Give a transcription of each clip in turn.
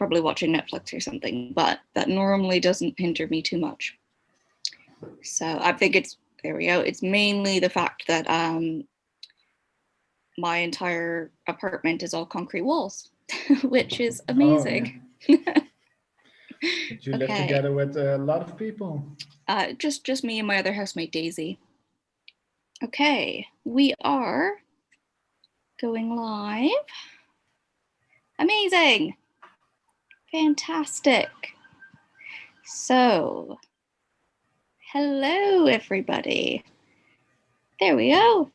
probably watching Netflix or something, but that normally doesn't hinder me too much. So I think there we go. It's mainly the fact that my entire apartment is all concrete walls, which is amazing. Oh, yeah. But you live together with a lot of people. Just me and my other housemate, Daisy. Okay, we are going live. Amazing. Fantastic. So, hello, everybody. There we go.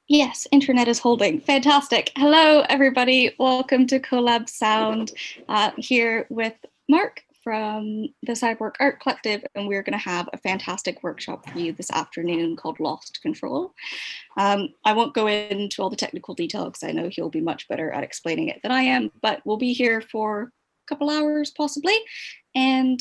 Yes, internet is holding. Fantastic. Hello, everybody. Welcome to Collab Sound here with Mark from the Cyborg Art Collective, and we're going to have a fantastic workshop for you this afternoon called Lost Control. I won't go into all the technical detail because I know he'll be much better at explaining it than I am, but we'll be here for a couple hours possibly. And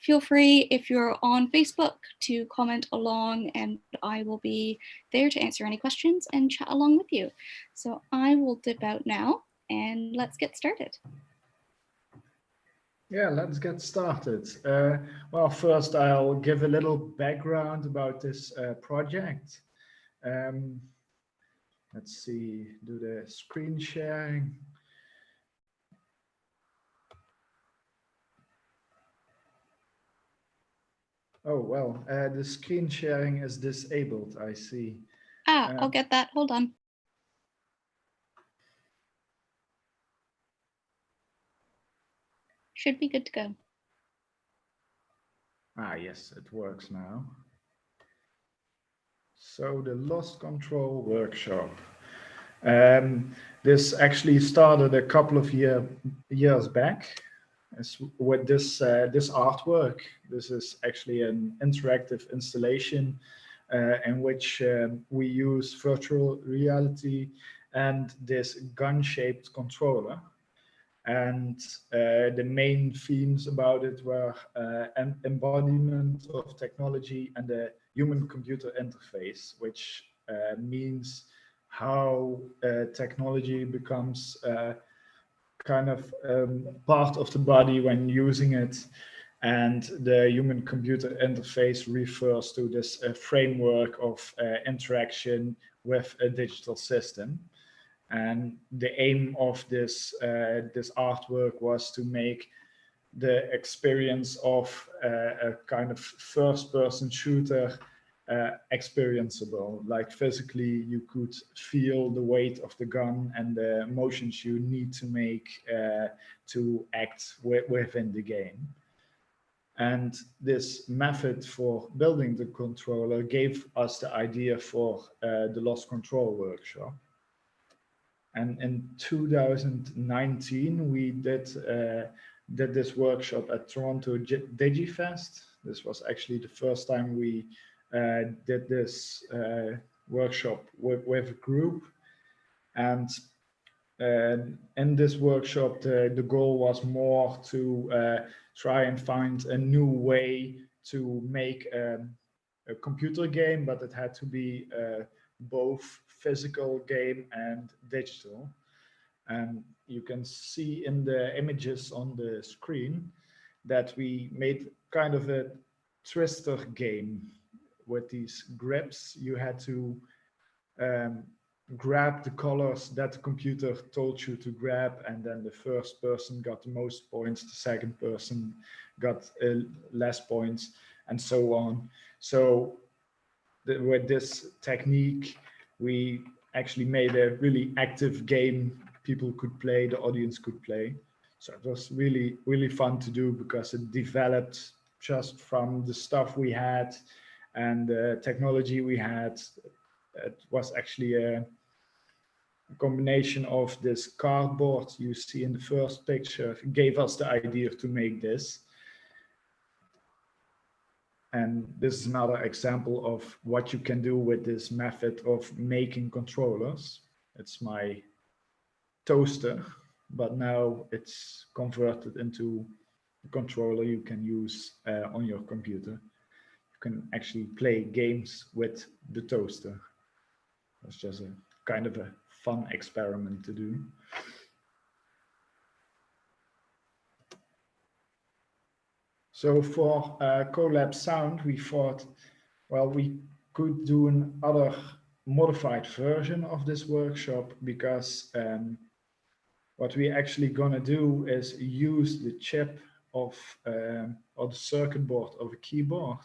feel free, if you're on Facebook, to comment along, and I will be there to answer any questions and chat along with you. So I will dip out now and let's get started. Yeah, let's get started. Well, first I'll give a little background about this project. Let's see, do the screen sharing. Oh, well, the screen sharing is disabled, I see. I'll get that, hold on. Should be good to go. Yes, it works now. So the Lost Control workshop. This actually started a couple of years back with this artwork. This is actually an interactive installation in which we use virtual reality and this gun-shaped controller. And the main themes about it were an embodiment of technology and the human-computer interface, which means how technology becomes kind of part of the body when using it. And the human-computer interface refers to this framework of interaction with a digital system. And the aim of this artwork was to make the experience of a kind of first-person shooter experienceable. Like physically, you could feel the weight of the gun and the motions you need to make to act within the game. And this method for building the controller gave us the idea for the Lost Control workshop. And in 2019, we did this workshop at Toronto DigiFest. This was actually the first time we did this workshop with a group. And in this workshop, the goal was more to try and find a new way to make a computer game, but it had to be both physical game and digital. And you can see in the images on the screen that we made kind of a twister game with these grips. You had to grab the colors that the computer told you to grab, and then the first person got the most points, the second person got less points, and so on. So with this technique, we actually made a really active game people could play, the audience could play. So it was really, really fun to do because it developed just from the stuff we had and the technology we had. It was actually a combination of this cardboard you see in the first picture gave us the idea to make this. And this is another example of what you can do with this method of making controllers. It's my toaster, but now it's converted into a controller you can use on your computer. You can actually play games with the toaster. It's just a kind of a fun experiment to do. So for Colab Sound, we thought, well, we could do another modified version of this workshop, because what we're actually gonna do is use the chip of or the circuit board of a keyboard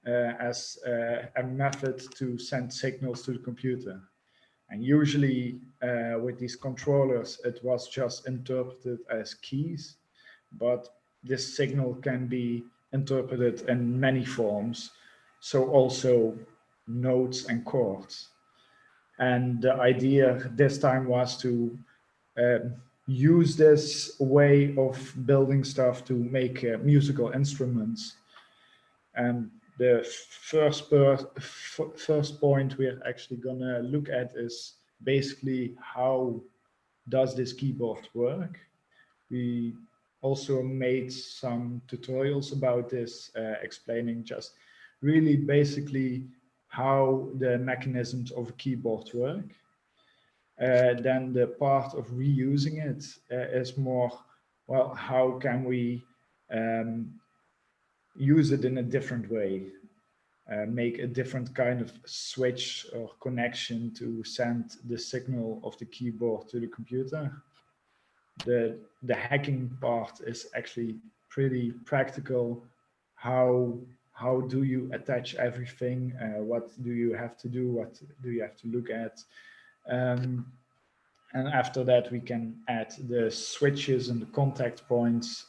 as a method to send signals to the computer. And usually with these controllers, it was just interpreted as keys, but this signal can be interpreted in many forms. So also notes and chords. And the idea this time was to use this way of building stuff to make musical instruments. And the first point we're actually gonna look at is basically how does this keyboard work. We also made some tutorials about this, explaining just really basically how the mechanisms of a keyboard work. Then the part of reusing it is more, well, how can we use it in a different way, make a different kind of switch or connection to send the signal of the keyboard to the computer. The hacking part is actually pretty practical. How do you attach everything? What do you have to do? What do you have to look at? And after that, we can add the switches and the contact points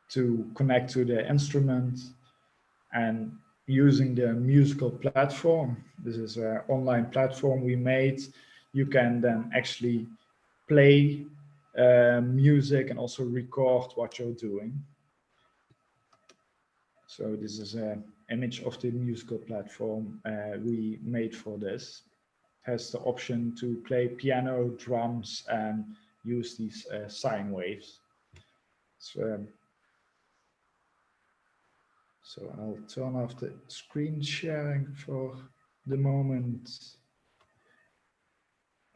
to connect to the instrument. And using the musical platform, this is an online platform we made, you can then actually play music and also record what you're doing. So this is an image of the musical platform we made for this. It has the option to play piano, drums, and use these sine waves. So I'll turn off the screen sharing for the moment.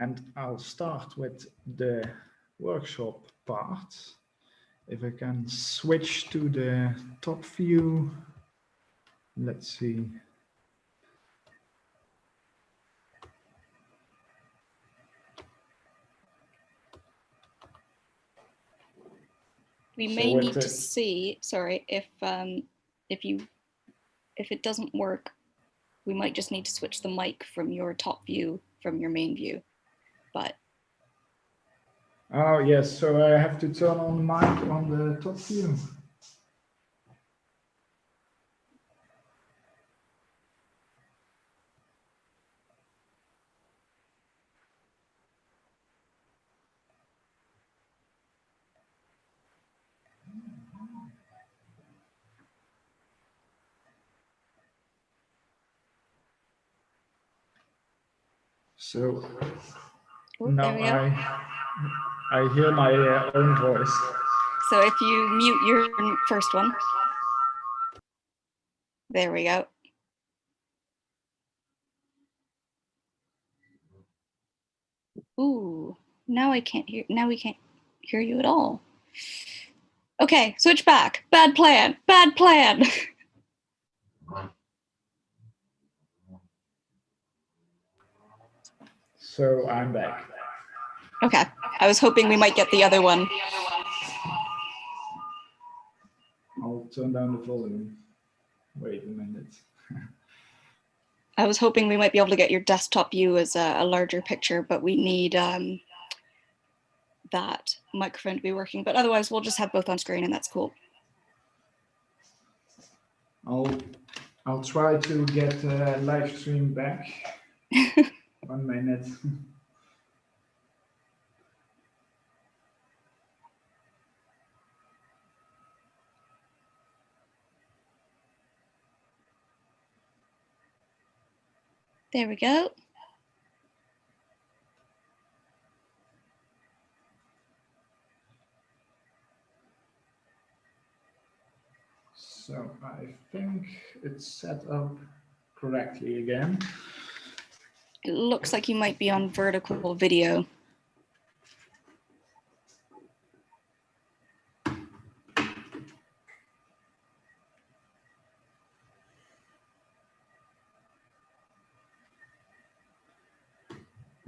And I'll start with the workshop part. If I can switch to the top view, let's see. We may need to see, sorry, if it doesn't work, we might just need to switch the mic from your top view from your main view, but. Oh yes, so I have to turn on the mic on the top view. So now I hear my own voice. So if you mute your first one. There we go. Ooh, now I can't hear, now we can't hear you at all. Okay, switch back. Bad plan, bad plan. So I'm back. Okay, I was hoping we might get the other one. I'll turn down the volume. Wait a minute. I was hoping we might be able to get your desktop view as a larger picture, but we need that microphone to be working. But otherwise, we'll just have both on screen, and that's cool. I'll try to get live stream back. 1 minute. There we go. So I think it's set up correctly again. It looks like you might be on vertical video.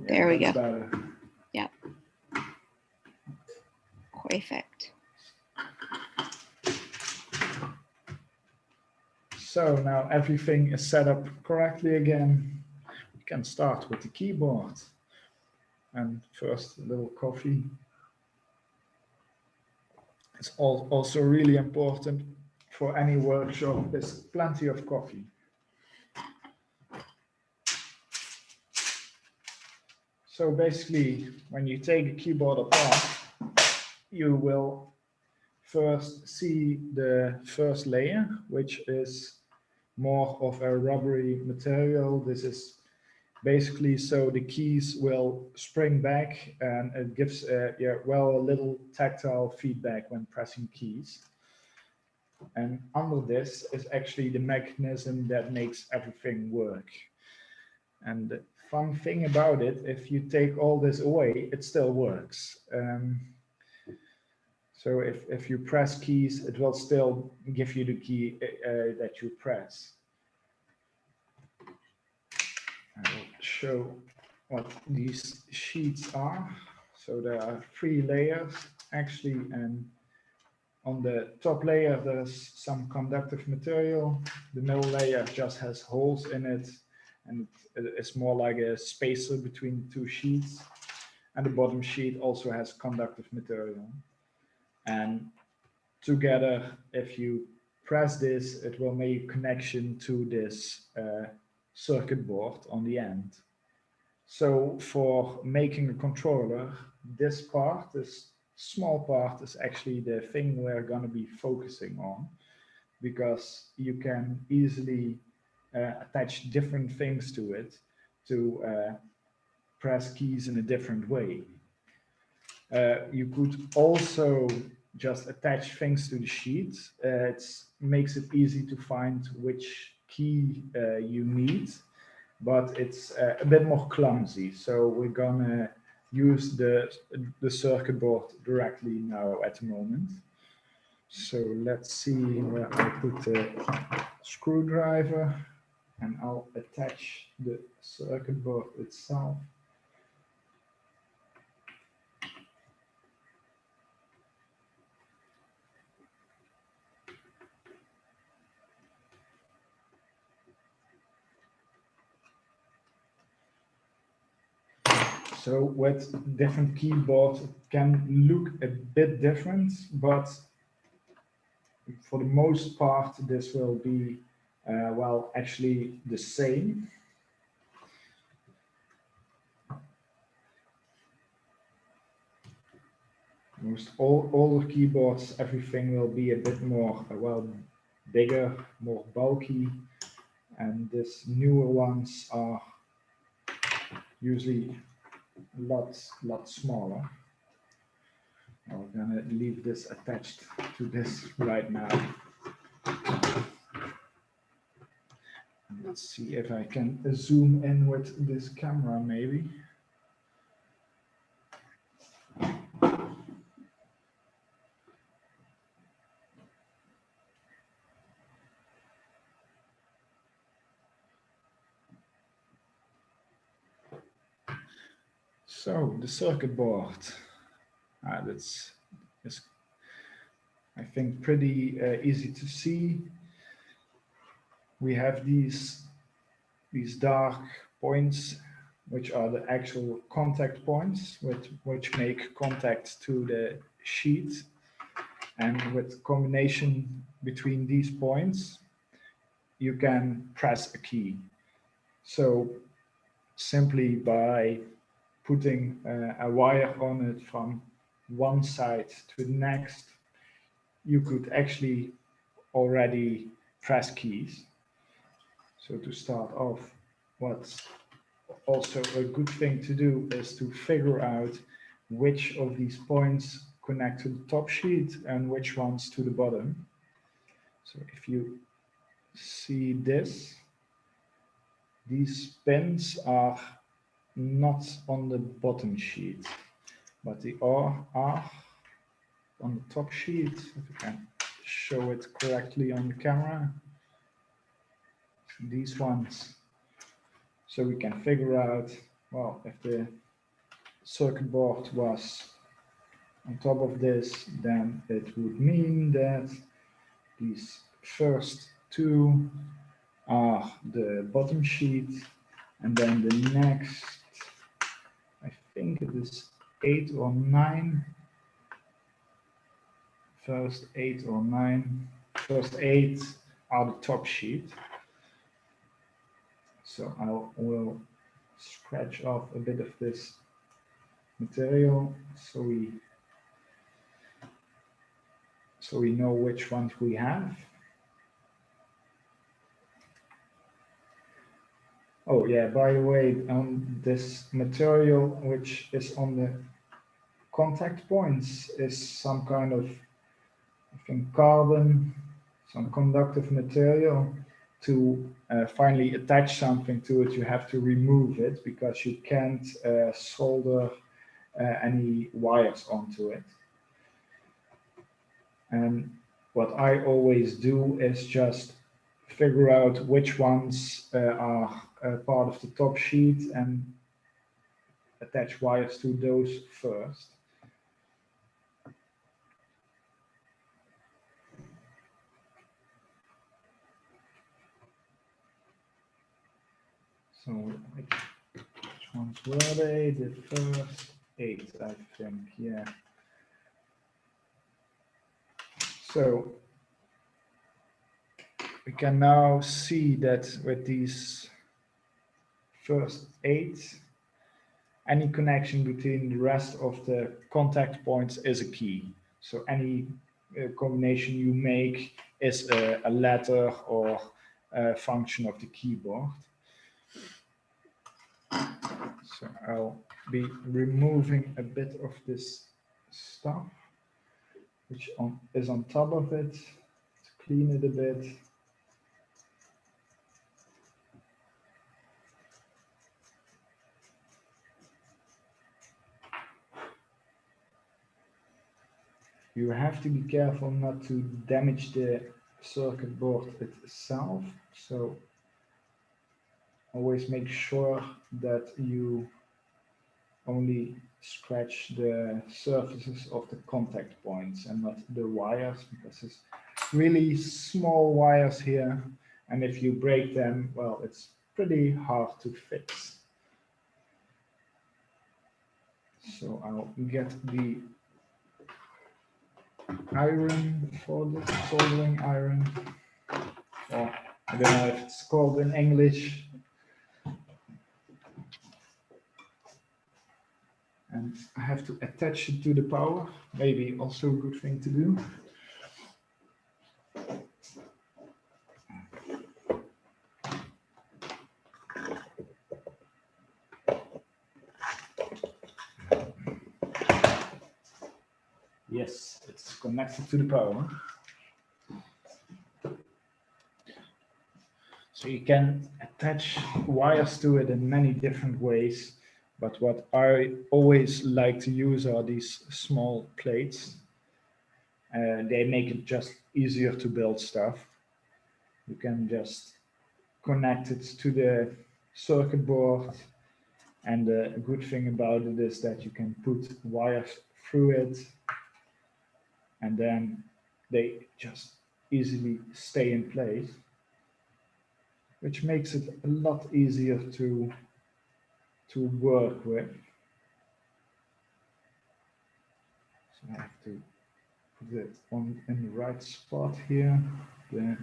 There we go. Better. Yeah. Perfect. So now everything is set up correctly again. We can start with the keyboard. And first, a little coffee. It's also really important for any workshop. There's plenty of coffee. So basically, when you take a keyboard apart, you will first see the first layer, which is more of a rubbery material. This is basically so the keys will spring back, and it gives a little tactile feedback when pressing keys. And under this is actually the mechanism that makes everything work. And the fun thing about it, if you take all this away, it still works. So if you press keys, it will still give you the key that you press. I will show what these sheets are. So there are 3 layers actually, and on the top layer there's some conductive material. The middle layer just has holes in it, and it's more like a spacer between 2 sheets. And the bottom sheet also has conductive material. And together, if you press this, it will make connection to this circuit board on the end. So for making a controller, this part, this small part, is actually the thing we're going to be focusing on, because you can easily attach different things to it to press keys in a different way. You could also just attach things to the sheet. It makes it easy to find which key you need, but it's a bit more clumsy. So we're gonna use the circuit board directly now at the moment. So let's see where I put the screwdriver, and I'll attach the circuit board itself. So with different keyboards, it can look a bit different, but for the most part, this will be, well, actually the same. Most older keyboards, everything will be a bit more, well, bigger, more bulky, and these newer ones are usually a lot smaller. I'm gonna leave this attached to this right now. Let's see if I can zoom in with this camera, maybe. So the circuit board, that's I think pretty easy to see. We have these dark points, which are the actual contact points, which make contact to the sheet. And with combination between these points, you can press a key. So simply by putting a wire on it from one side to the next, you could actually already press keys. So to start off, what's also a good thing to do is to figure out which of these points connect to the top sheet and which ones to the bottom. So if you see this, these pins are not on the bottom sheet, but they are on the top sheet. If you can show it correctly on the camera, these ones. So we can figure out well, if the circuit board was on top of this, then it would mean that these first two are the bottom sheet, and then the next, I think it is 8 or 9. First 8 or 9. First 8 are the top sheet. So I will scratch off a bit of this material so we know which ones we have. Oh yeah, by the way, this material which is on the contact points is some kind of, I think, carbon, some conductive material. To finally attach something to it, you have to remove it because you can't solder any wires onto it. And what I always do is just figure out which ones are part of the top sheet and attach wires to those first. So which ones were they? The first 8, I think, yeah. So we can now see that with these first 8, any connection between the rest of the contact points is a key. So any combination you make is a letter or a function of the keyboard. So I'll be removing a bit of this stuff, which is on top of it, to clean it a bit. You have to be careful not to damage the circuit board itself. So always make sure that you only scratch the surfaces of the contact points and not the wires, because it's really small wires here. And if you break them, well, it's pretty hard to fix. So I'll get the iron for the soldering iron, or I don't know if it's called in English. And I have to attach it to the power, maybe also a good thing to do. Yes, it's connected to the power. So you can attach wires to it in many different ways, but what I always like to use are these small plates. They make it just easier to build stuff. You can just connect it to the circuit board, and the good thing about it is that you can put wires through it, and then they just easily stay in place, which makes it a lot easier to work with. So I have to put it on in the right spot here, the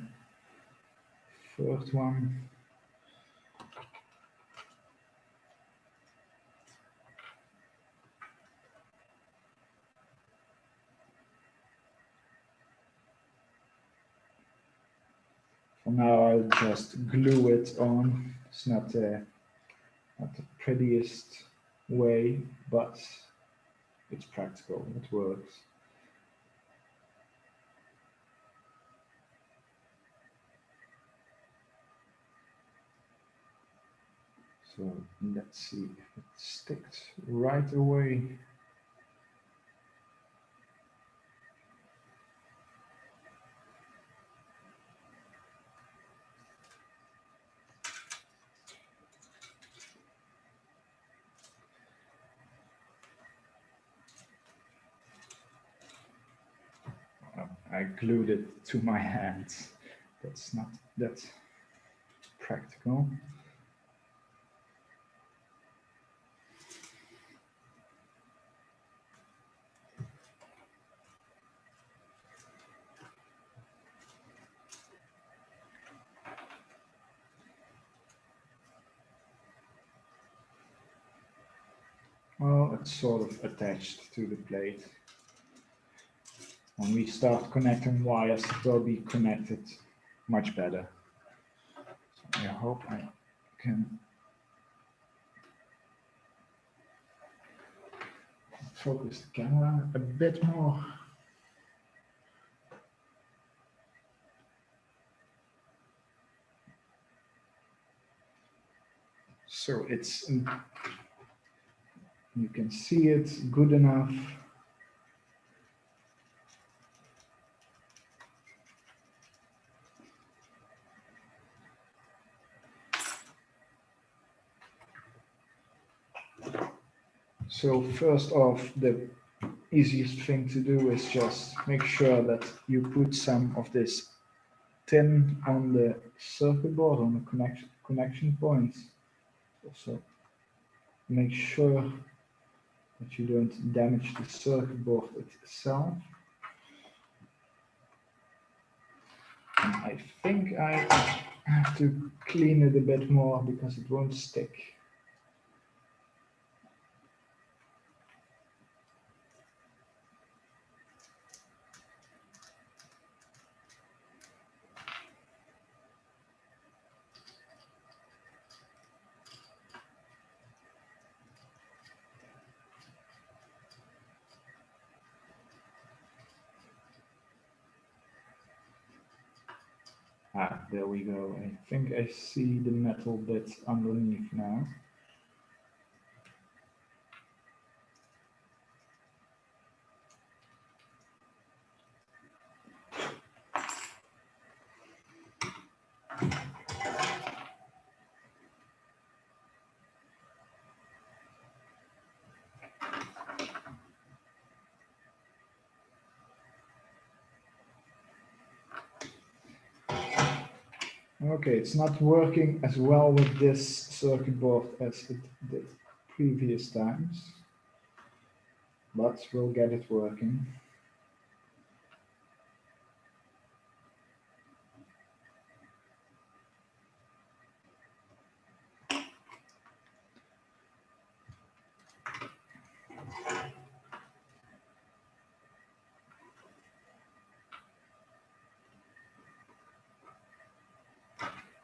first one. For now, I'll just glue it on. It's not the prettiest way, but it's practical, it works. So let's see if it sticks right away. I glued it to my hand. That's not that practical. Well, it's sort of attached to the plate. When we start connecting wires, it will be connected much better. So I hope I can focus the camera a bit more. So it's, you can see it good enough. So first off, the easiest thing to do is just make sure that you put some of this tin on the circuit board, on the connection points. Also make sure that you don't damage the circuit board itself. And I think I have to clean it a bit more because it won't stick. Ah, there we go. I think I see the metal bit underneath now. Okay, it's not working as well with this circuit board as it did previous times, but we'll get it working.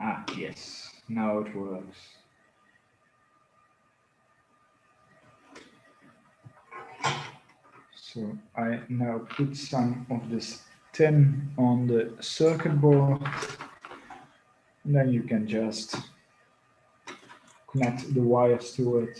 Ah, yes, now it works. So I now put some of this tin on the circuit board, and then you can just connect the wires to it.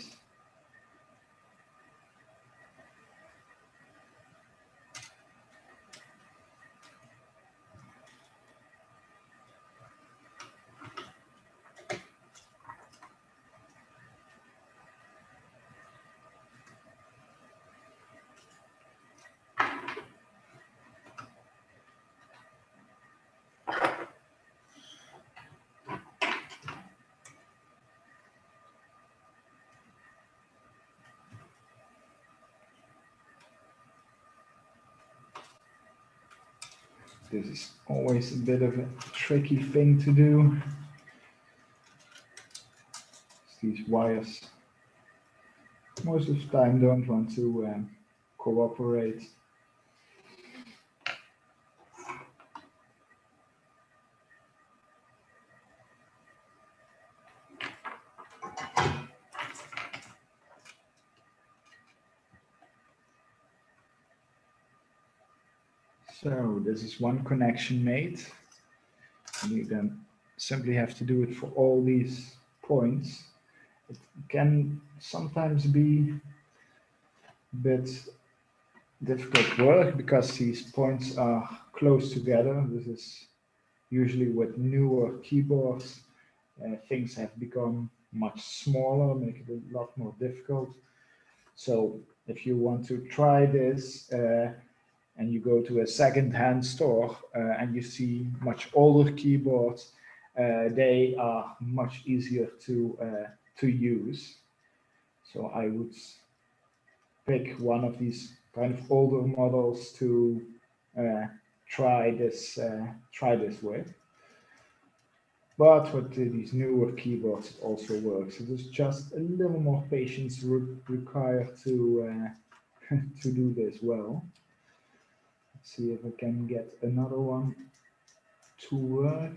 This is always a bit of a tricky thing to do. These wires most of the time don't want to cooperate. So this is one connection made. And you then simply have to do it for all these points. It can sometimes be a bit difficult work because these points are close together. This is usually with newer keyboards. Things have become much smaller, make it a lot more difficult. So if you want to try this, and you go to a second-hand store and you see much older keyboards, they are much easier to use. So I would pick one of these kind of older models to try this with. But with these newer keyboards, it also works. So there's just a little more patience required to to do this well. Let's see if I can get another one to work.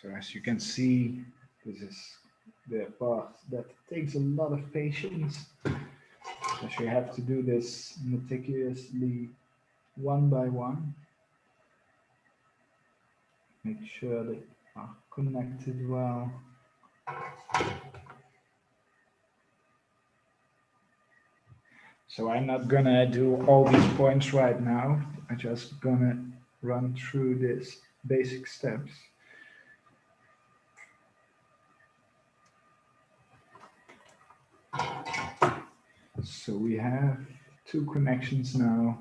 So as you can see, this is the part that takes a lot of patience, because you have to do this meticulously one by one. Make sure they are connected well. So I'm not gonna do all these points right now. I'm just gonna run through these basic steps. So we have two connections now.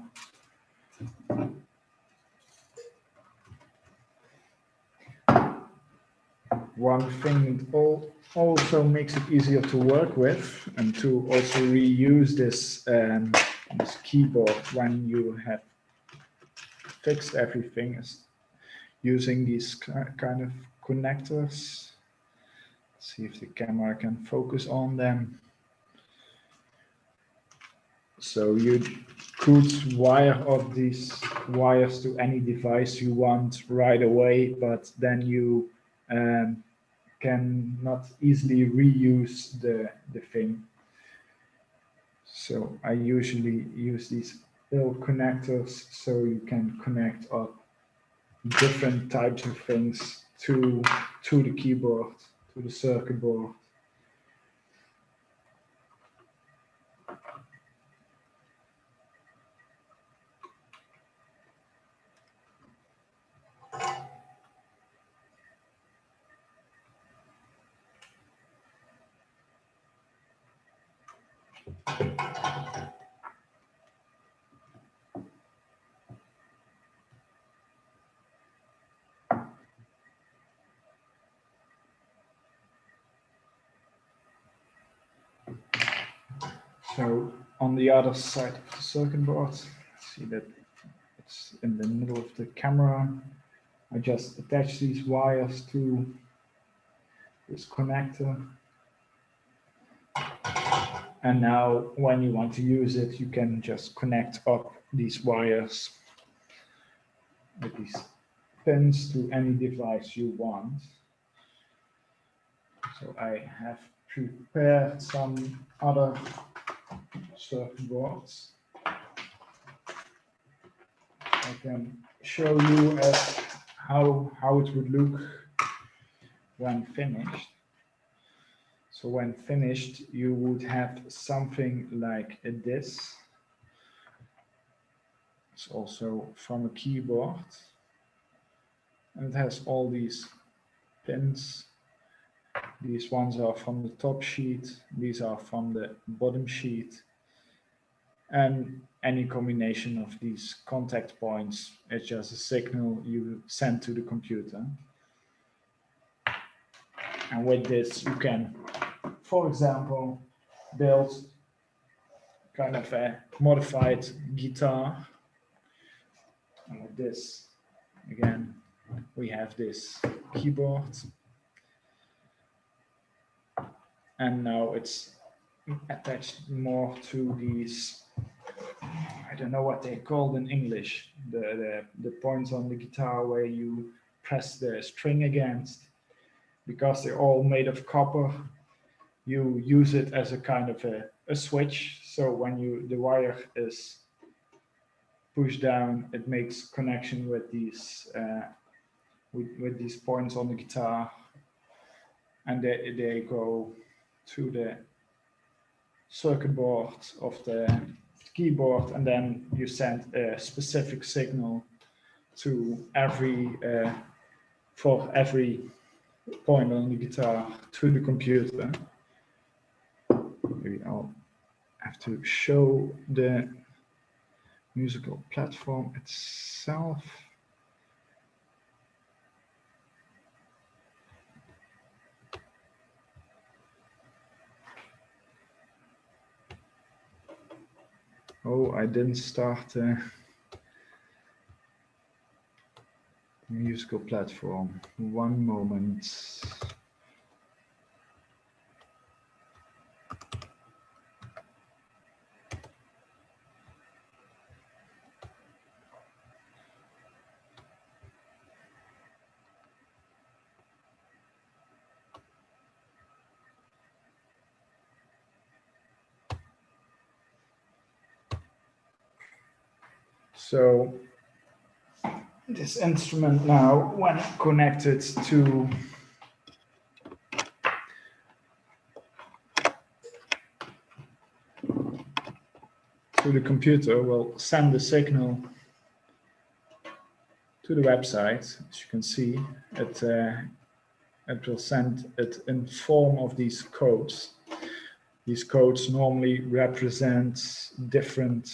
One thing that also makes it easier to work with and to also reuse this keyboard when you have fixed everything is using these kind of connectors. Let's see if the camera can focus on them. So you could wire up these wires to any device you want right away, but then you can not easily reuse the thing. So I usually use these little connectors so you can connect up different types of things to the keyboard, to the circuit board. So on the other side of the circuit board, see that it's in the middle of the camera. I just attach these wires to this connector. And now when you want to use it, you can just connect up these wires with these pins to any device you want. So I have prepared some other circuit boards. I can show you how it would look when finished. So when finished, you would have something like this. It's also from a keyboard. And it has all these pins. These ones are from the top sheet. These are from the bottom sheet. And any combination of these contact points is just a signal you send to the computer. And with this, you can, for example, build kind of a modified guitar. And with this, again, we have this keyboard. And now it's attached more to these, I don't know what they're called in English, the points on the guitar where you press the string against. Because they're all made of copper, you use it as a kind of a switch. So when the wire is pushed down, it makes connection with these with these points on the guitar, and they go to the circuit board of the keyboard, and then you send a specific signal to for every point on the guitar to the computer. Maybe I'll have to show the musical platform itself. Oh, I didn't start the musical platform. One moment. So this instrument now, when connected to the computer, will send a signal to the website. As you can see, it will send it in form of these codes. These codes normally represent different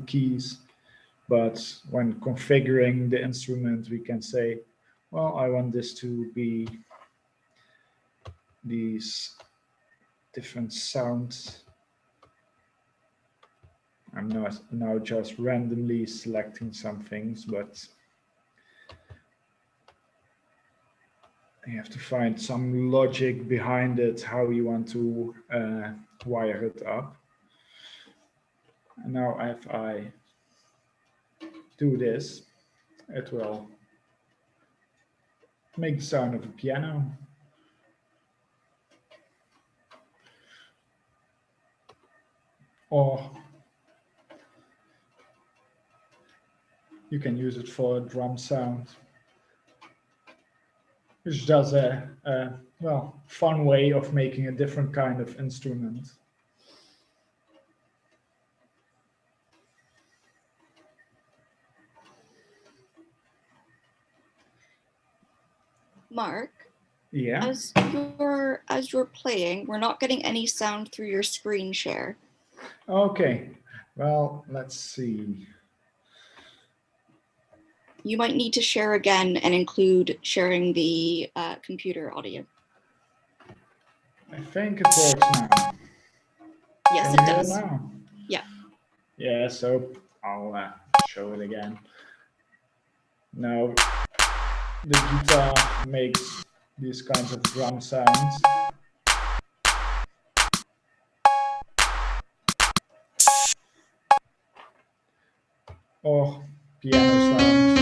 keys, but when configuring the instrument, we can say, well, I want this to be these different sounds. I'm not now just randomly selecting some things, but you have to find some logic behind it, how you want to wire it up. And now if I do this, it will make the sound of a piano. Or you can use it for a drum sound, which does a well, fun way of making a different kind of instrument. Mark, Yeah. as you're playing, we're not getting any sound through your screen share. Okay. Well, let's see. You might need to share again and include sharing the computer audio. I think it works now. Yes, Can it you hear does. now? Yeah. Yeah, so I'll show it again. Now the guitar makes these kinds of drum sounds. Or piano sounds.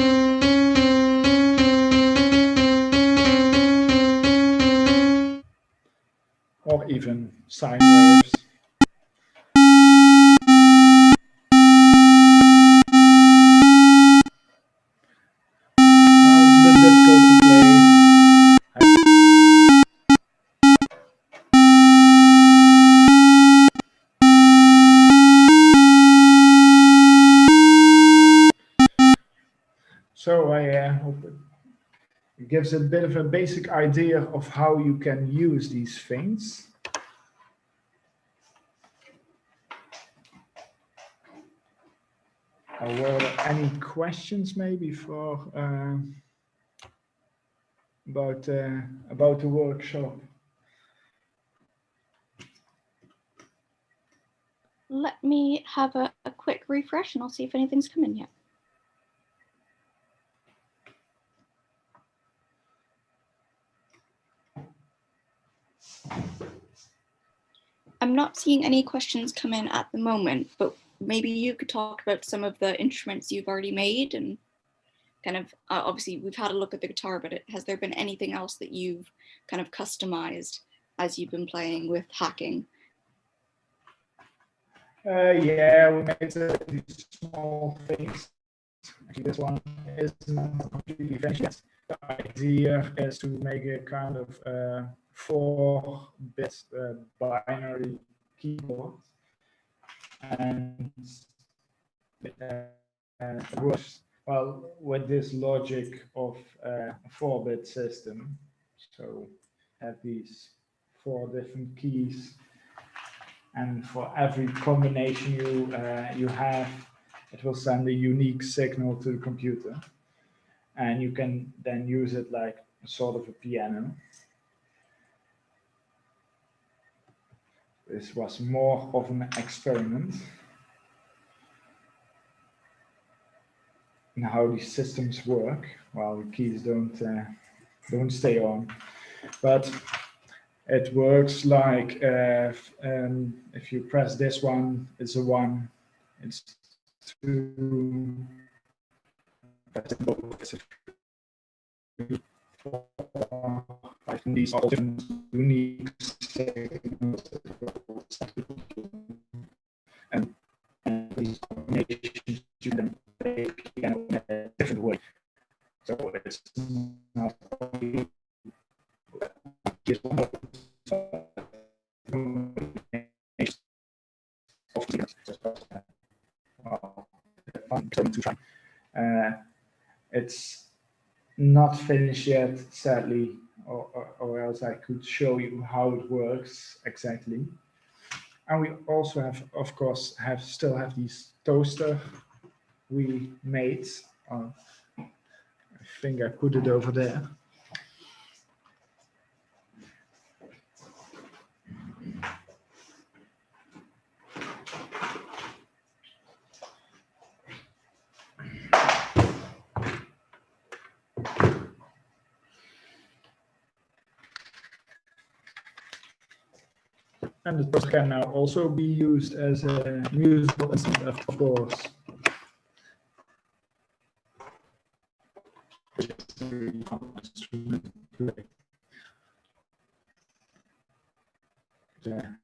Or even sine waves. Now it's a bit difficult to play. hope it gives a bit of a basic idea of how you can use these things. Were there any questions maybe for about the workshop? Let me have a quick refresh and I'll see if anything's come in yet. I'm not seeing any questions come in at the moment, but maybe you could talk about some of the instruments you've already made and kind of, obviously we've had a look at the guitar, but has there been anything else that you've kind of customized as you've been playing with hacking? Yeah, we made these small things. Actually, this one is not completely finished yet. The idea is to make a kind of 4-bit binary keyboard, and it works well with this logic of a 4-bit system. So have these 4 different keys, and for every combination you have, it will send a unique signal to the computer, and you can then use it like a sort of a piano. This was more of an experiment in how these systems work. Well, the keys don't stay on, but it works like if you press this one, it's a 1. It's 2. These are different unique signals, and these combinations you can play piano in a different way. So it's not only just one it's not finished yet, sadly, or else I could show you how it works exactly. And we also have, of course, still have these toaster we made. I think I put it over there. And the toaster can now also be used as a musical instrument, of course.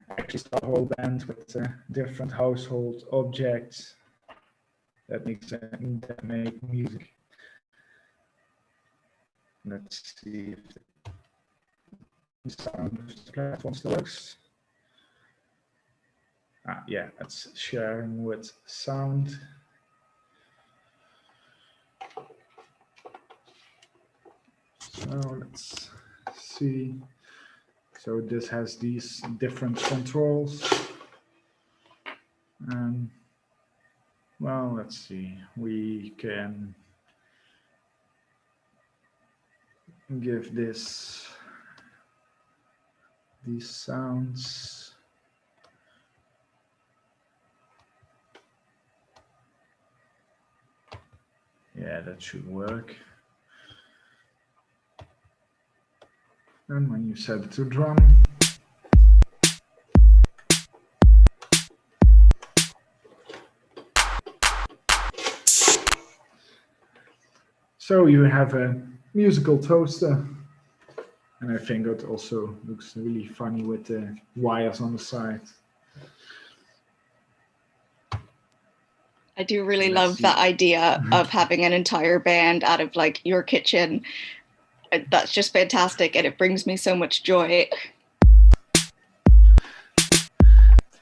Actually start a whole band with different household objects that make music. Let's see if the sound of the platform still works. Yeah, that's sharing with sound. So let's see. So this has these different controls. And well, let's see. We can give this these sounds. Yeah, that should work. And when you set it to drum, so you have a musical toaster. And I think it also looks really funny with the wires on the side. I do really love that idea of having an entire band out of like your kitchen. That's just fantastic, and it brings me so much joy.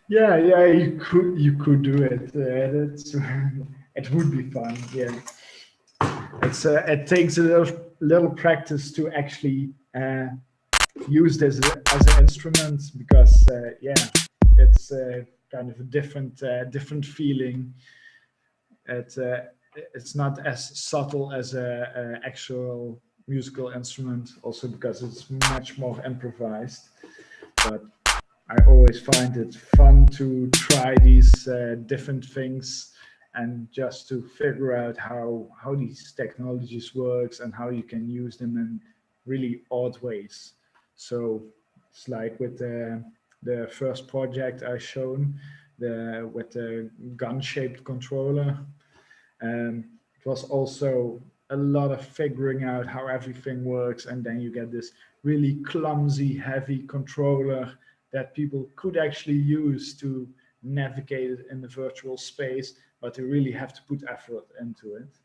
Yeah, you could do it. It would be fun. Yeah. it takes a little practice to actually use this as an instrument, because yeah, it's kind of a different feeling. It's not as subtle as a actual musical instrument, also because it's much more improvised. But I always find it fun to try these different things, and just to figure out how these technologies works and how you can use them in really odd ways. So it's like with the first project I shown, with the gun-shaped controller. It was also a lot of figuring out how everything works, and then you get this really clumsy, heavy controller that people could actually use to navigate it in the virtual space, but they really have to put effort into it.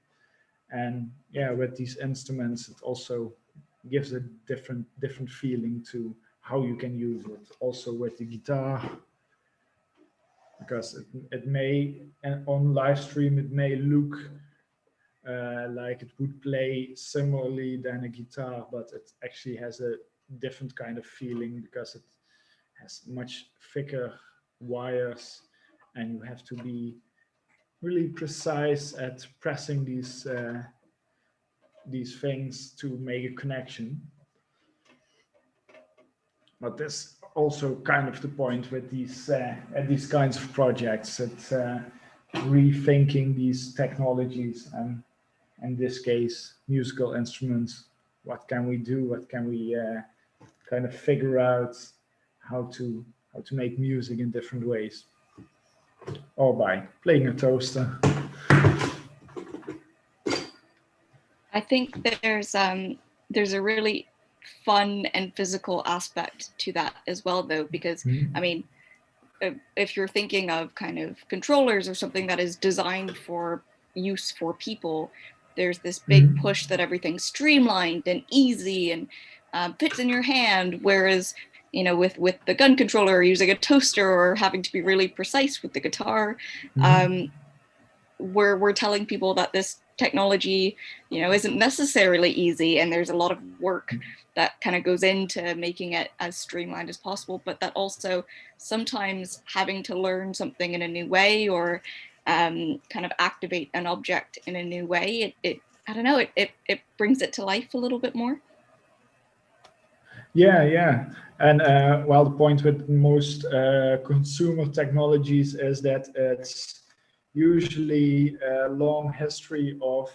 And yeah, with these instruments, it also gives a different feeling to how you can use it. Also with the guitar, because it may, on live stream, it may look like it would play similarly than a guitar, but it actually has a different kind of feeling, because it has much thicker wires, and you have to be really precise at pressing these things to make a connection. But that's also kind of the point with these kinds of projects. It's rethinking these technologies, and in this case, musical instruments. What can we do? What can we kind of figure out how to make music in different ways, or by playing a toaster. I think there's a really fun and physical aspect to that as well, though, because I mean, if you're thinking of kind of controllers or something that is designed for use for people, there's this big push that everything's streamlined and easy and fits in your hand, whereas with the gun controller, or using a toaster, or having to be really precise with the guitar, we're telling people that this technology isn't necessarily easy, and there's a lot of work that kind of goes into making it as streamlined as possible, but that also sometimes having to learn something in a new way, or kind of activate an object in a new way, it I don't know, it brings it to life a little bit more. Yeah. And well, the point with most consumer technologies is that it's usually a long history of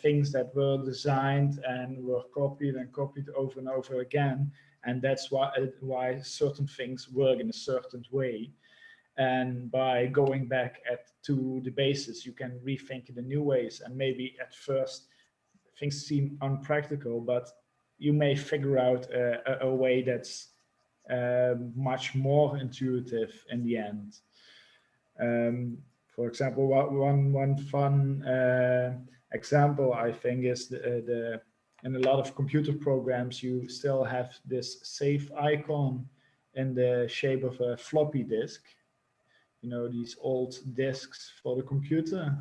things that were designed and were copied and copied over and over again, and that's why certain things work in a certain way. And by going back to the basis, you can rethink it in new ways, and maybe at first things seem unpractical, but you may figure out a way that's much more intuitive in the end. For example, one fun example, I think, is the in a lot of computer programs you still have this save icon in the shape of a floppy disk. These old disks for the computer.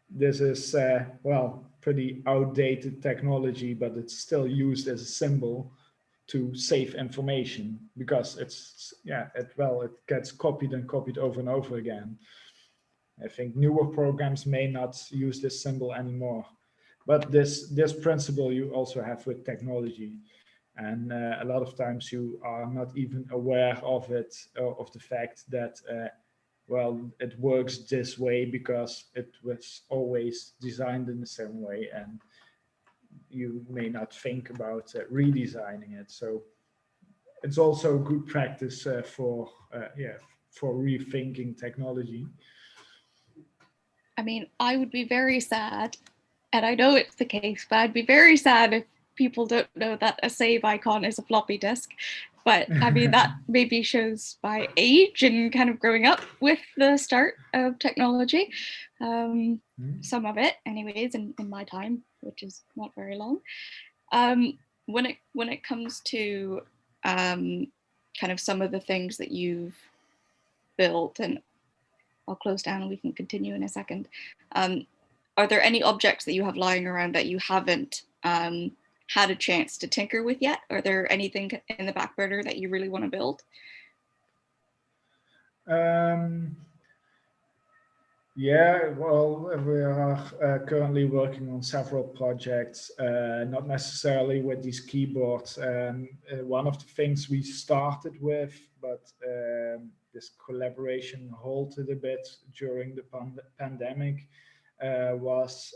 This is well, pretty outdated technology, but it's still used as a symbol to save information, because it gets copied and copied over and over again. I think newer programs may not use this symbol anymore, but this principle you also have with technology, and a lot of times you are not even aware of it, of the fact that well, it works this way because it was always designed in the same way, and you may not think about redesigning it. So it's also good practice for rethinking technology. I mean, I would be very sad, and I know it's the case, but I'd be very sad if people don't know that a save icon is a floppy disk. But I mean, that maybe shows my age and kind of growing up with the start of technology. Some of it, anyways, in my time, which is not very long. When it comes to kind of some of the things that you've built, and I'll close down and we can continue in a second. Are there any objects that you have lying around that you haven't had a chance to tinker with yet? Are there anything in the back burner that you really want to build? Yeah, well, we are currently working on several projects, not necessarily with these keyboards. One of the things we started with, but this collaboration halted a bit during the pandemic, was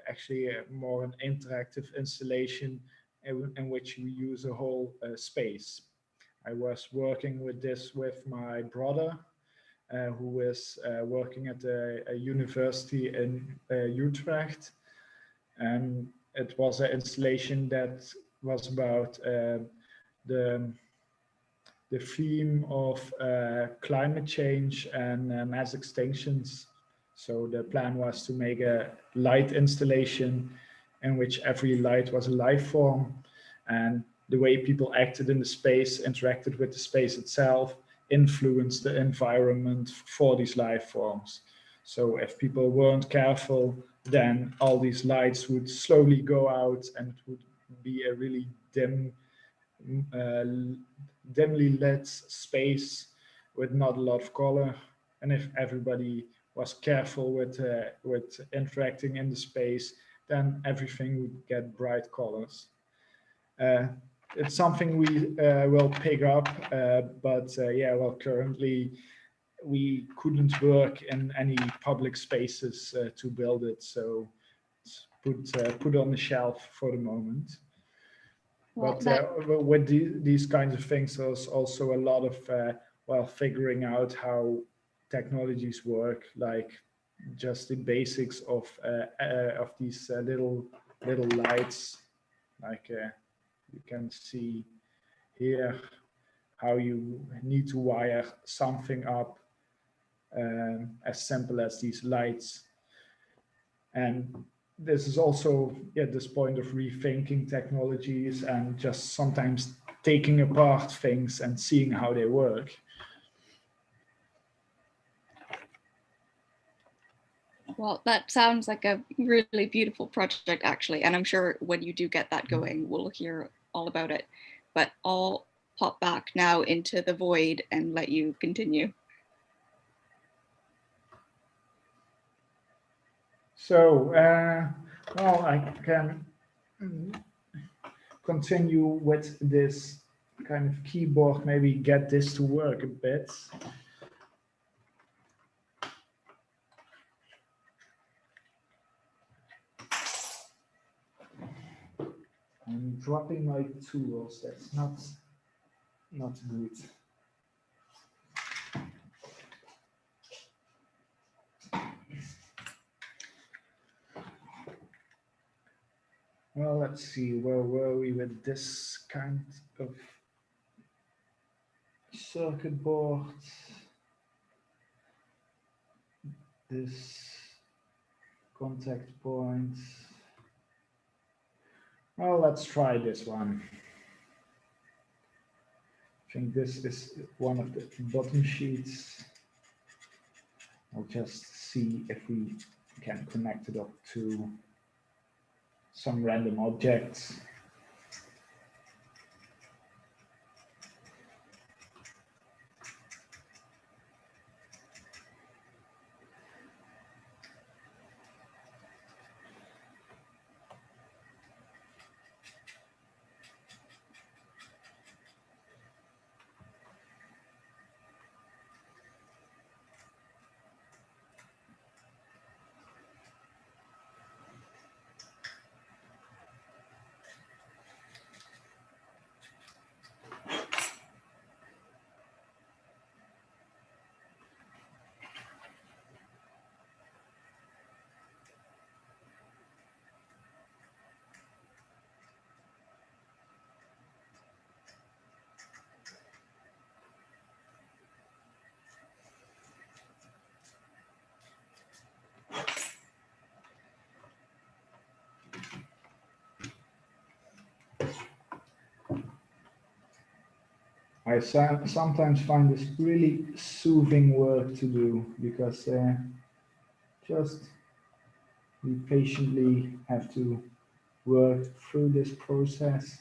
actually more an interactive installation in which we use a whole space. I was working with this with my brother, who is working at a university in Utrecht. And it was an installation that was about the the theme of climate change and mass extinctions. So the plan was to make a light installation in which every light was a life form, and the way people acted in the space, interacted with the space itself, influenced the environment for these life forms. So if people weren't careful, then all these lights would slowly go out and it would be a really uh, dimly lit space with not a lot of color. And if everybody was careful with interacting in the space, then everything would get bright colors. Uh, it's something we will pick up, but yeah, well, currently we couldn't work in any public spaces to build it, so it's put on the shelf for the moment. Well, But with these kinds of things, there's also a lot of well, figuring out how technologies work, like just the basics of these little lights. Like you can see here how you need to wire something up, as simple as these lights. And this is also at this point of rethinking technologies and just sometimes taking apart things and seeing how they work. well, that sounds like a really beautiful project, actually. And I'm sure when you do get that going, we'll hear all about it. But I'll pop back now into the void and let you continue. So, well, I can continue with this kind of keyboard, maybe get this to work a bit. I'm dropping my tools. That's not good. Well, let's see. Where were we with this kind of circuit board? This contact point. Well, let's try this one. I think this is one of the bottom sheets. I'll just see if we can connect it up to some random objects. I sometimes find this really soothing work to do because just we patiently have to work through this process.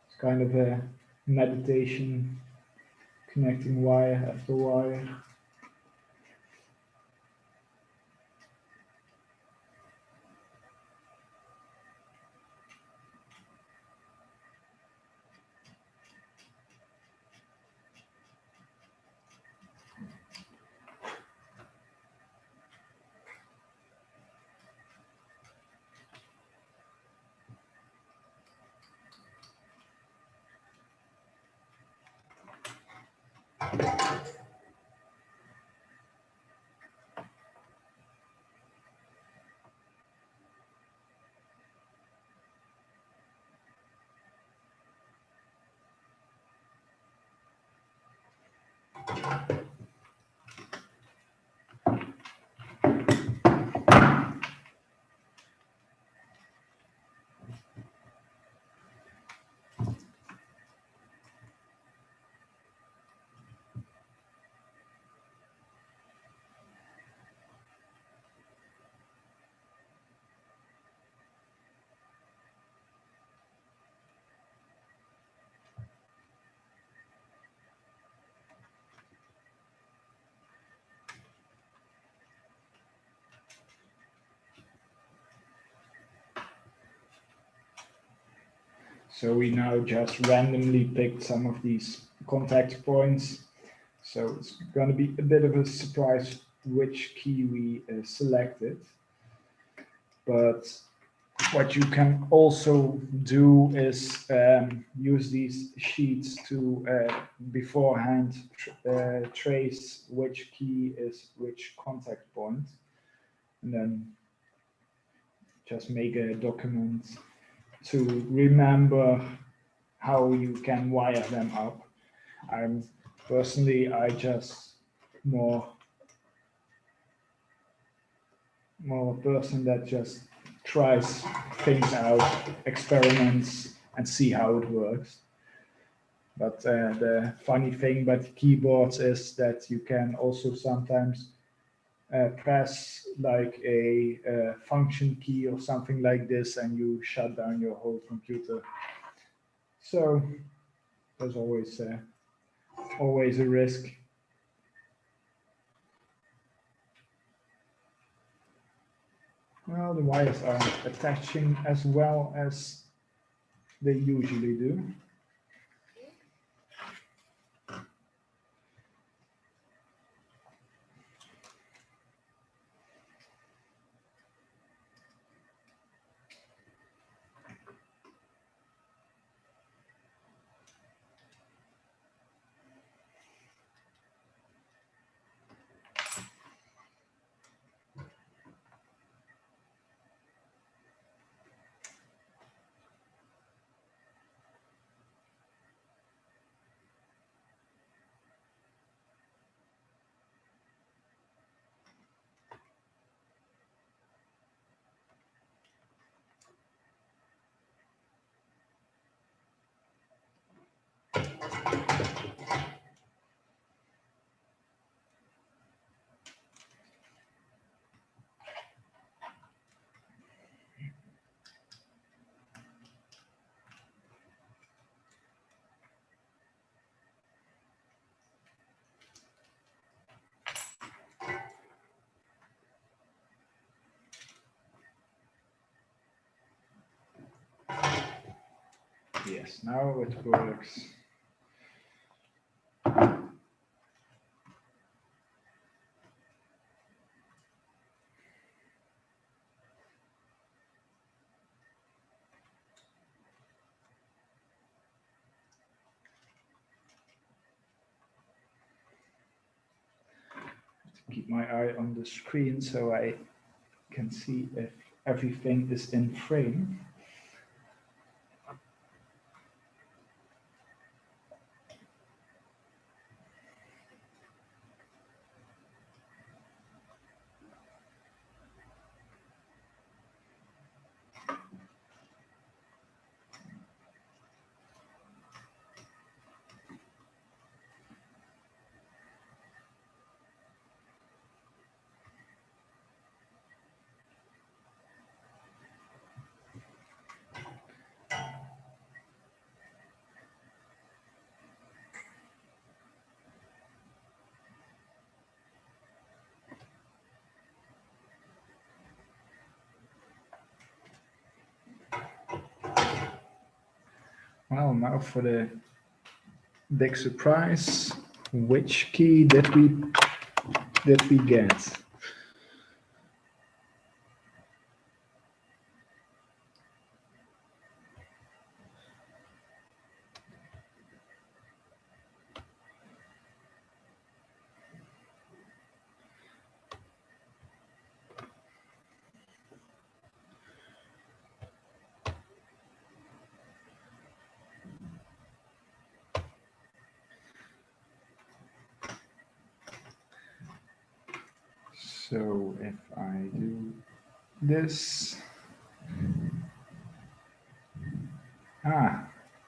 It's kind of a meditation, connecting wire after wire. So we now just randomly picked some of these contact points. So it's going to be a bit of a surprise which key we selected. But what you can also do is use these sheets to beforehand trace which key is which contact point, and then just make a document to remember how you can wire them up. I'm personally, I just more a person that just tries things out, experiments, and see how it works. But the funny thing about keyboards is that you can also sometimes press like a function key or something like this, and you shut down your whole computer. So there's always a risk. Well, the wires are attaching as well as they usually do. Yes, now it works. Keep my eye on the screen so I can see if everything is in frame. Well, now for the big surprise. Which key did we get? So if I do this,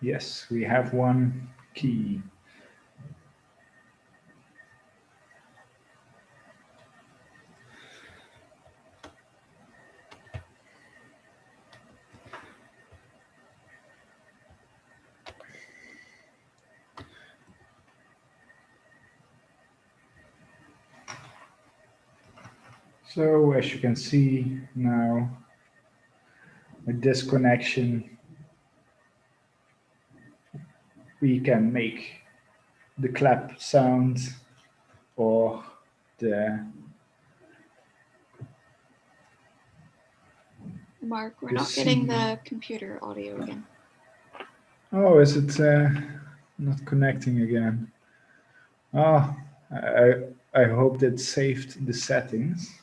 yes, we have one key. So as you can see now, with this connection, we can make the clap sound or the... Mark, we're not getting the computer audio again. Oh, is it not connecting again? Oh, I hope that saved the settings.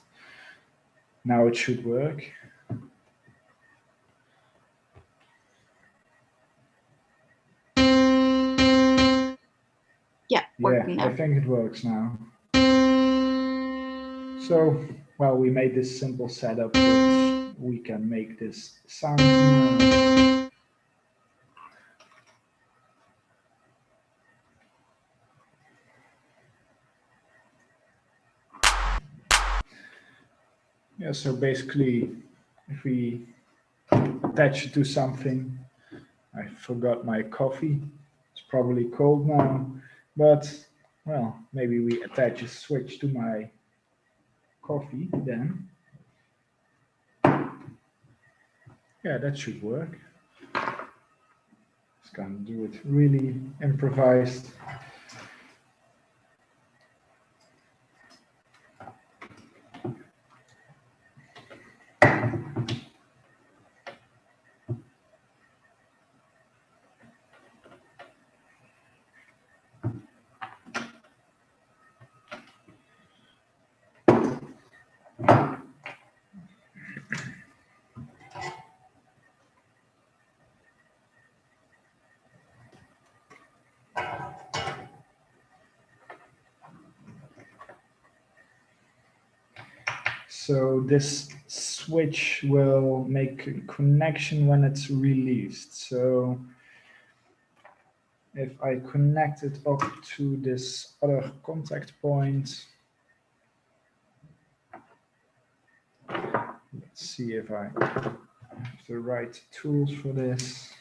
Now it should work. Yeah, working now. I think it works now. So, well, we made this simple setup, but we can make this sound now. Yeah, so basically, if we attach it to something, I forgot my coffee. It's probably cold now, but well, maybe we attach a switch to my coffee then. Yeah, that should work. Just gonna do it really improvised. So this switch will make a connection when it's released. So if I connect it up to this other contact point, let's see if I have the right tools for this.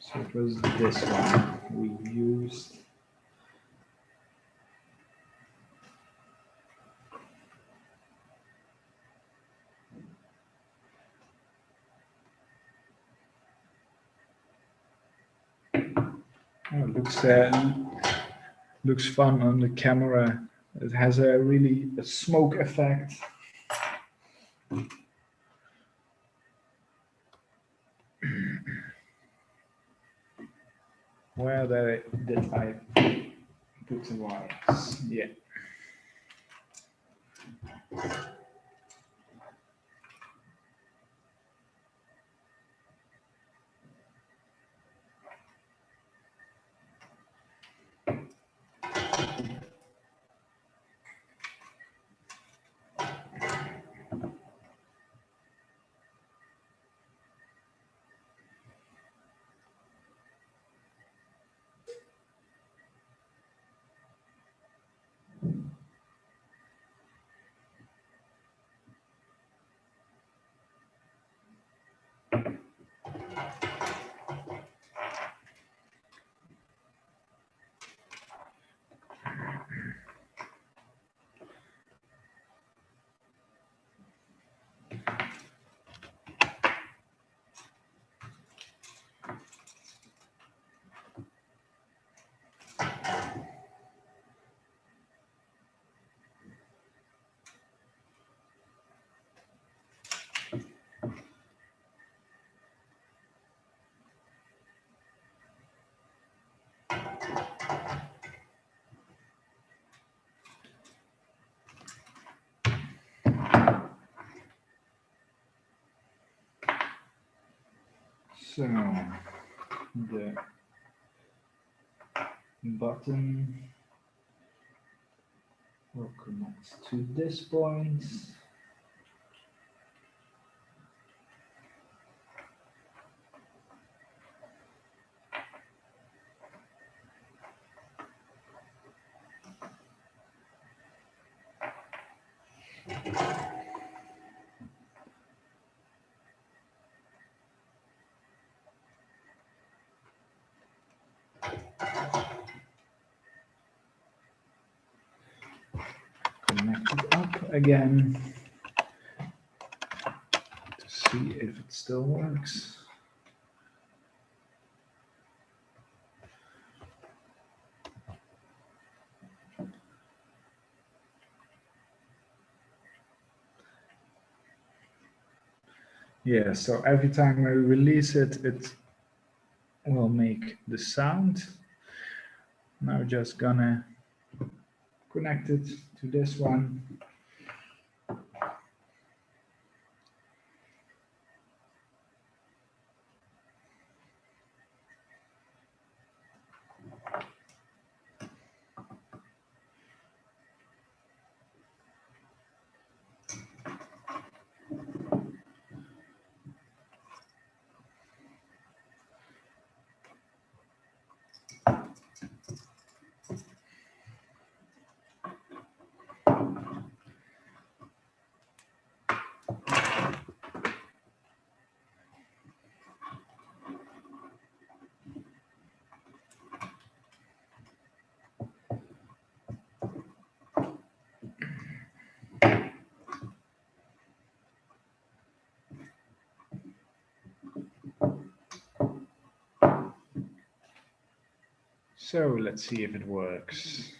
So it was this one we used. Oh, looks fun on the camera. It has a really smoke effect. Where did I put the wires? Yeah. So the button will connect to this point. Connect it up again to see if it still works. Yeah, so every time I release it, it will make the sound. Now just gonna connect it to this one. So let's see if it works.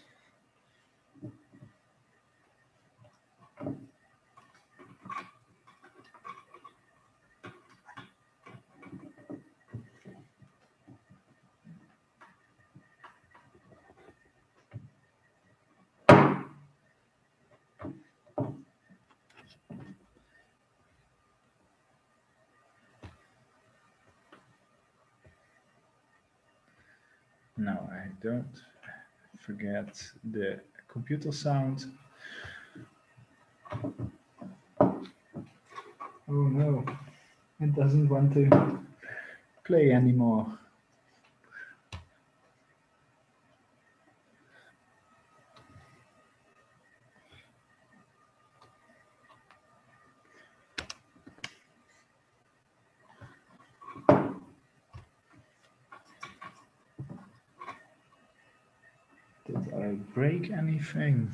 No, I don't forget the computer sound. Oh no, it doesn't want to play anymore. Did I break anything?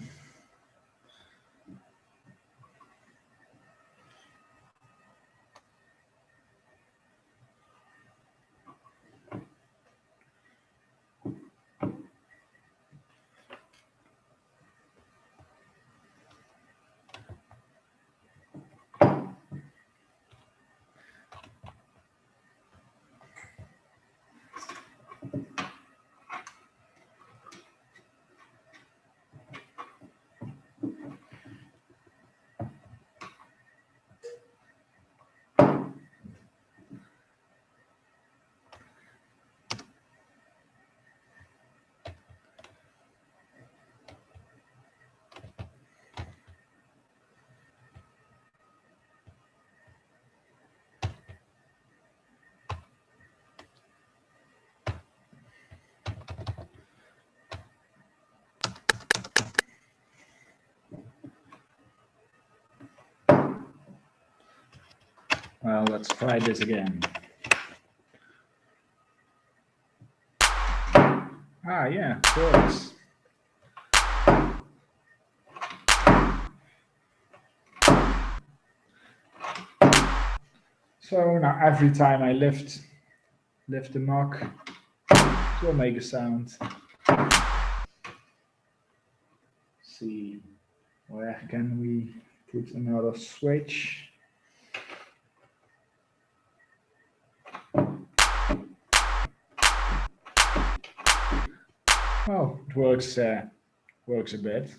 Well, let's try this again. Ah, yeah, of course. So now every time I lift the knock, it will make a sound. See, where can we put another switch? Oh, it works a bit.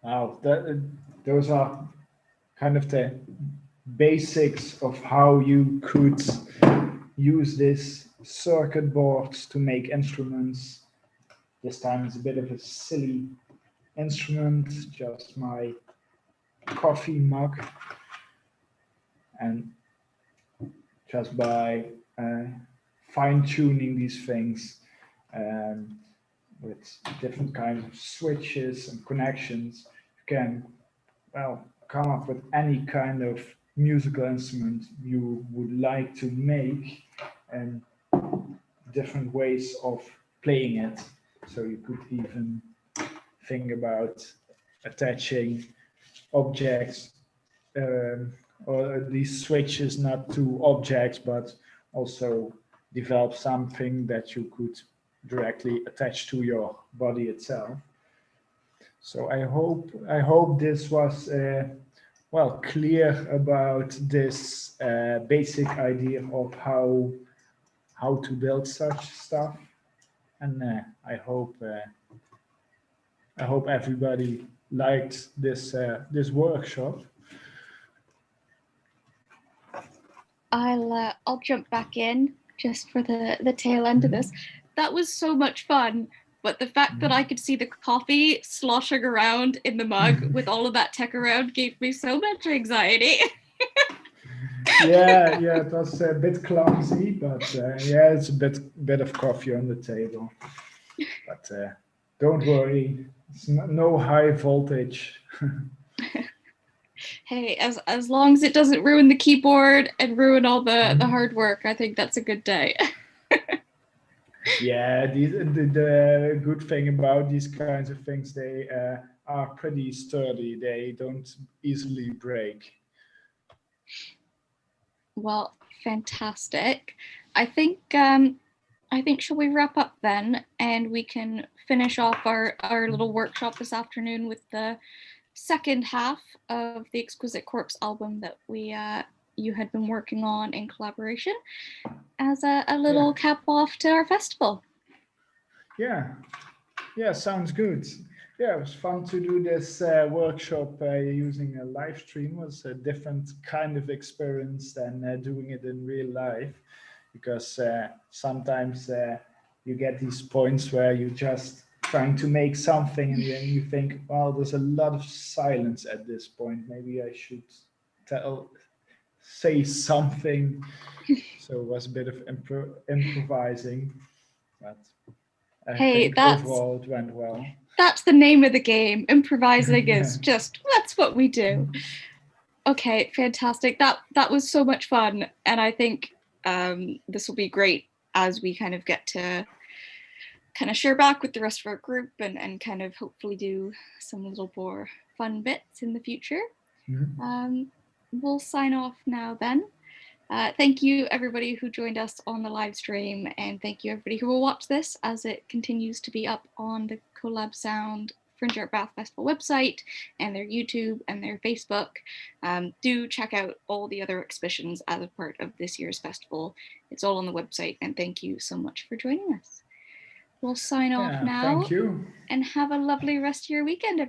Wow, those are kind of the basics of how you could use this circuit boards to make instruments. This time it's a bit of a silly instrument, just my coffee mug. And just by fine tuning these things with different kinds of switches and connections, you can, well, come up with any kind of musical instrument you would like to make and different ways of playing it. So you could even think about attaching objects or these switches not to objects, but also develop something that you could directly attach to your body itself. So I hope this was well clear about this basic idea of how to build such stuff, and I hope everybody liked this workshop. I'll jump back in just for the tail end of this. That was so much fun, but the fact that I could see the coffee sloshing around in the mug with all of that tech around gave me so much anxiety. Yeah, it was a bit clumsy, but yeah, it's a bit of coffee on the table. But don't worry, it's no high voltage. Hey, as long as it doesn't ruin the keyboard and ruin all the hard work, I think that's a good day. Yeah, the good thing about these kinds of things, they are pretty sturdy. They don't easily break. Well, fantastic. I think shall we wrap up then, and we can finish off our little workshop this afternoon with the second half of the Exquisite Corpse album that you had been working on in collaboration as a little cap off to our festival. Yeah, sounds good. Yeah, it was fun to do this workshop using a live stream. It was a different kind of experience than doing it in real life, because sometimes you get these points where you're just trying to make something and then you think, well, there's a lot of silence at this point. Maybe I should say something. So it was a bit of improvising, but I think overall it went well. That's the name of the game. Improvising is just, that's what we do. Okay, fantastic. That was so much fun. And I think this will be great as we kind of get to kind of share back with the rest of our group and kind of hopefully do some little more fun bits in the future. We'll sign off now then. Thank you everybody who joined us on the live stream, and thank you everybody who will watch this as it continues to be up on the Collab Sound Fringe Art Bath Festival website and their YouTube and their Facebook. Do check out all the other exhibitions as a part of this year's festival. It's all on the website, and thank you so much for joining us. We'll sign off now. Thank you. And have a lovely rest of your weekend, everybody.